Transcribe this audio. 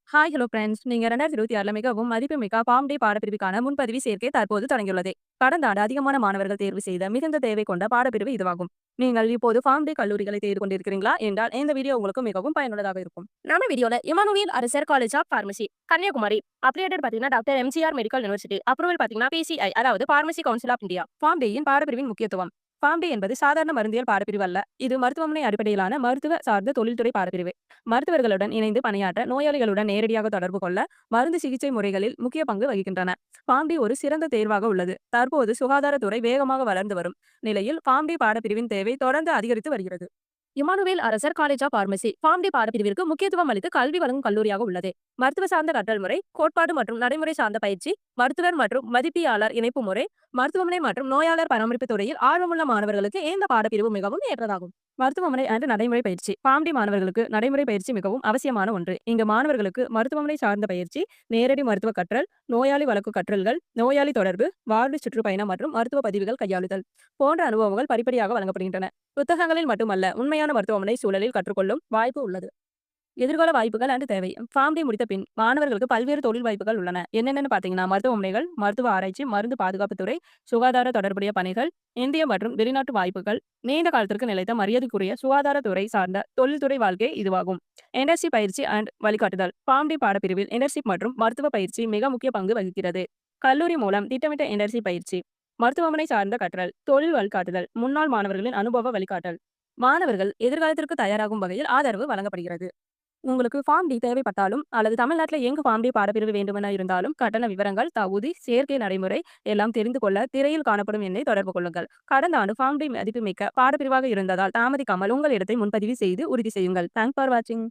Hi hello friends. நீங்க 2026ல மிகவும் மதிப்புமிக்க ஃபார்ம் டே பாடப்பிரிவுக்கான முன்பதிவு சேர்க்கை தற்போது தொடங்கியுள்ளது. கடந்த ஆண்டு அதிகமான மாணவர்கள் தேர்வு செய்த மிகுந்த தேவை கொண்ட பாடப்பிரிவு இதுவாகும். நீங்கள் இப்போது ஃபார்ம் டே கல்லூரிகளை தேர்வு கொண்டிருக்கிறீங்களா என்றால் இந்த வீடியோ உங்களுக்கு மிகவும் பயனுள்ளதாக இருக்கும். நம்ம வீடியோல Emmanuel Arasar college of pharmacy Kanyakumari affiliated பாத்தீங்கன்னா doctor MGR medical university approval பாத்தீங்கன்னா பிசிஐ அதாவது pharmacy council of India. Pharm டேயின் பாடப்பிரிவின் முக்கியத்துவம். ஃபார்ம் டே என்பது சாதாரண மருந்தியல் பாடப்பிரிவு அல்ல. இது மருத்துவமனை அடிப்படையிலான மருத்துவ சார்ந்த தொழில்துறை பாடப்பிரிவு. மருத்துவர்களுடன் இணைந்து பணியாற்ற, நோயாளிகளுடன் நேரடியாக தொடர்பு கொள்ள, மருந்து சிகிச்சை முறைகளில் முக்கிய பங்கு வகிக்கின்றன. ஃபார்ம்-டி ஒரு சிறந்த தேர்வாக உள்ளது. தற்போது சுகாதாரத்துறை வேகமாக வளர்ந்து வரும் நிலையில் ஃபார்ம்-டி பாடப்பிரிவின் தேவை தொடர்ந்து அதிகரித்து வருகிறது. Emmanuel Arasar college of pharmacy form-D பாடப்பிரிவிற்கு முக்கியத்துவம் அளித்து கல்வி வழங்கும் கல்லூரியாக உள்ளது. மருத்துவ சார்ந்த கற்றல் முறை, கோட்பாடு மற்றும் நடைமுறை சார்ந்த பயிற்சி, மருத்துவர் மற்றும் மதிப்பியாளர் இணைப்பு முறை, மருத்துவமனை மற்றும் நோயாளர் பராமரிப்பு துறையில் ஆர்வமுள்ள மாணவர்களுக்கு இந்த பாடப்பிரிவு மிகவும் ஏற்றதாகும். மருத்துவமனை அண்ட் நடைமுறை பயிற்சி ஃபார்ம்-டி மாணவர்களுக்கு நடைமுறை பயிற்சி மிகவும் அவசியமான ஒன்று. இங்கு மாணவர்களுக்கு மருத்துவமனை சார்ந்த பயிற்சி, நேரடி மருத்துவ கற்றல், நோயாளி வழக்கு கற்றல்கள், நோயாளி தொடர்பு, வார்டு சுற்றுப்பயணம் மற்றும் மருத்துவ பதிவுகள் கையாளுதல் போன்ற அனுபவங்கள் படிப்படியாக வழங்கப்படுகின்றன. புத்தகங்களில் மட்டுமல்ல, உண்மையான மருத்துவமனை சூழலில் கற்றுக்கொள்ளும் வாய்ப்பு உள்ளது. எதிர்கால வாய்ப்புகள் அண்ட் தேவை ஃபார்ம்-டி முடித்த பின் மாணவர்களுக்கு பல்வேறு தொழில் வாய்ப்புகள் உள்ளன. என்னென்னு பார்த்தீங்கன்னா, மருத்துவமனைகள், மருத்துவ ஆராய்ச்சி, மருந்து பாதுகாப்புத்துறை, சுகாதார தொடர்புடைய பணிகள், இந்திய மற்றும் வெளிநாட்டு வாய்ப்புகள், நீண்ட காலத்திற்கு நிலைத்த மரியாதைக்குரிய சுகாதாரத்துறை சார்ந்த தொழில்துறை வாழ்க்கை இதுவாகும். இண்டஸ்ட்ரி பயிற்சி அண்ட் வழிகாட்டுதல் ஃபார்ம்-டி பாடப்பிரிவில் இண்டஸ்ட்ரி மற்றும் மருத்துவ பயிற்சி மிக முக்கிய பங்கு வகிக்கிறது. கல்லூரி மூலம் திட்டமிட்ட இண்டஸ்ட்ரி பயிற்சி, மருத்துவமனை சார்ந்த கற்றல், தொழில் வழிகாட்டுதல், முன்னாள் மாணவர்களின் அனுபவ வழிகாட்டல், மாணவர்கள் எதிர்காலத்திற்கு தயாராகும் வகையில் ஆதரவு வழங்கப்படுகிறது. உங்களுக்கு ஃபார்ம் டி தேவைப்பட்டாலும் அல்லது தமிழ்நாட்டில் எங்கு ஃபார்ம் டி பாடப்பிரிவு வேண்டுமென இருந்தாலும் கட்டண விவரங்கள், தகுதி, சேர்க்கை நடைமுறை எல்லாம் தெரிந்து கொள்ள திரையில் காணப்படும் எண்ணை தொடர்பு கொள்ளுங்கள். கடந்த ஆண்டு ஃபார்ம் டி மதிப்புமிக்க பாடப்பிரிவாக இருந்ததால் தாமதிக்காமல் உங்கள் இடத்தை முன்பதிவு செய்து உறுதி செய்யுங்கள். தேங்க்ஸ் ஃபார் வாட்சிங்.